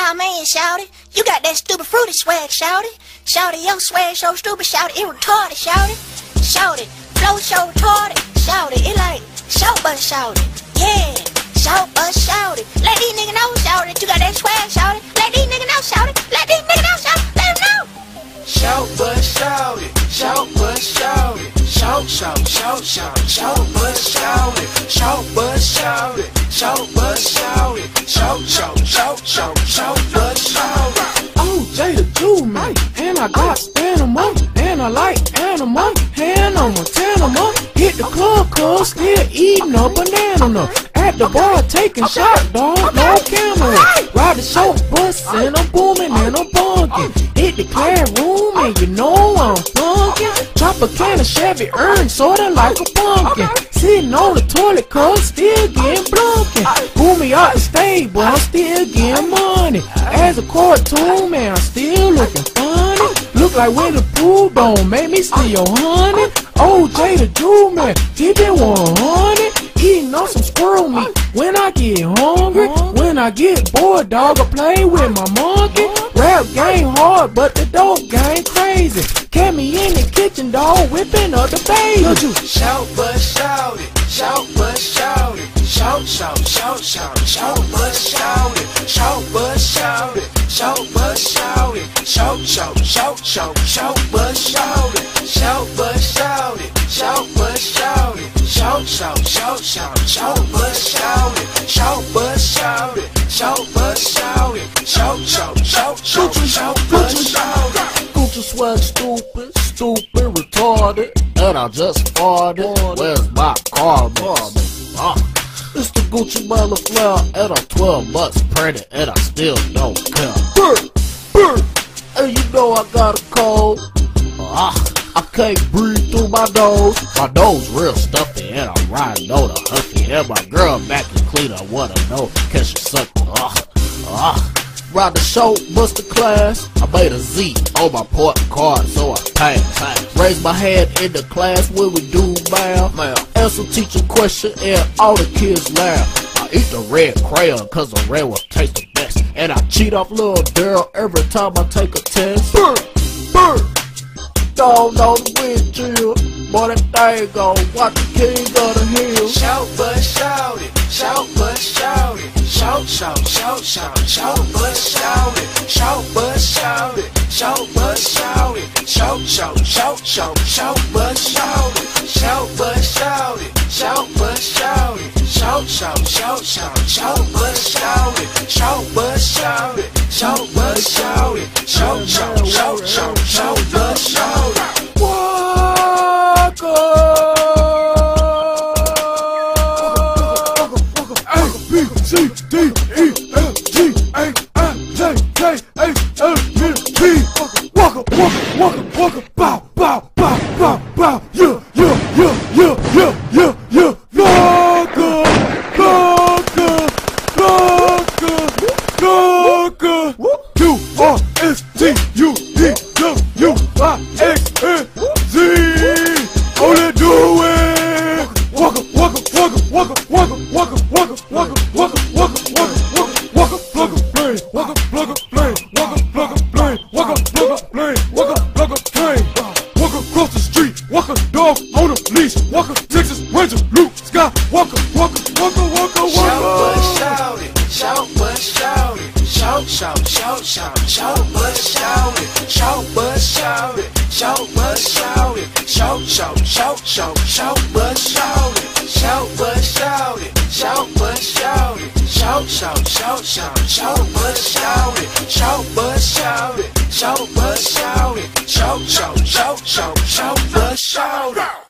Aw man, shawty, you got that stupid fruity swag, shawty. Shawty, your swag so stupid, shawty, it retarded, shawty. Shawty, flow so retarded, shawty, it like shout bus, shawty. Yeah, shout bus, shawty. Let these niggas know, shawty, that you got that swag, shawty. Let these niggas know, shawty. Let these niggas know, shawty. Let them know. Shout bus, shawty. Shout bus, shawty. Shout, shout, shout, shout, shout bus, shawty. Shout bus, shawty. Shout bus, shawty. Shout, shout, shout, shout, shout bus, shawty. Oh, Jada Jew, man, and I got stamina, and I like animal, hand on my tanama. Hit the club, cuz still eating a banana. No. At the bar, taking shot, dog, no camera. Ride the short bus, and I'm booming, and I'm bunking. Hit the classroom, and you know I'm funkin'. Drop a can of Chevy Earn, sorta like a pumpkin. Sitting on the toilet, cuz still getting blunkin'. Pull me out the stable, I'm still getting money. As a cartoon, man, I'm still looking funny. Look like Winnie the Pooh, don't make me steal honey. Oh, Jada Jew, man, keep it 100. Eating on some squirrel meat when I get hungry. When I get bored, dog, I play with my monkey. Rap game hard, but the dope game crazy. Catch me in the kitchen, dog, whipping up the baby. Shout bus, shout it. Shout bus, shout it. Shout, shout, shout, shout, shout bus, shout it. Shout bus, shout it. Shout bus, shout it. Shout, shout, shout, shout, shout bus, shout it. Shout bus, shout it. Shout bus, shout it. Shout, shout, shout, shout, shout bus, shout it. Shout bus, shout it. Shout bus, shout it. Shout, shout, shout, shout, shout bus, shout it. Gucci swag stupid, stupid, retarded, and I just farted. Where's my car, It's the Gucci Miller flare, and I'm 12 months pregnant, and I still don't care. And you know I got a cold. I can't breathe through my nose. My nose real stuffy, and I'm riding on a huffy. And my girl back and clean, I wanna know, can she suck? Ride the show, bust the class. I made a Z on my port card, so I passed. Raise my hand in the class when we do math. Answer teacher question, and all the kids laugh. I eat the red crayon, cause the red will taste the best. And I cheat off little Daryl every time I take a test. Don't know the wind chill, boy that thing gon' watch the king of the hill. Shout bus, shout it. Shout bus, shout it. Shout, shout, shout, shout, shout bus, shout it. Shout bus, shout it. Shout bus, shout it. Shout, shout, shout, shout, shout bus, shout it. Shout bus, shout it. Shout bus, shout it. Shout, shout, shout, shout, shout bus, shout it. Shout bus, shout it. Shout bus, shout it. Shout, shout, shout, shout, shout bus, shout it. Walker. Walker, bow, bow, bow, bow, bow, yeah, U-R-S-T-U-D-W-I-X-N-Z. Only do it. Walker, across the street, walk a dog on a leash, walk a Texas Ranger, Luke Scott, walk a. Shout bus, shout it, shout bus, shout it, shout, shout, shout, shout, shout bus, shout it, shout bus, shout it, shout bus, shout it, shout, shout, shout, shout, shout bus, shout it, shout bus, shout it, shout bus, shout it, shout, shout, shout, shout, shout bus, shout it, shout bus, shout it, shout bus, shout it, shout, shout, shout, shout, shout bus, shout it.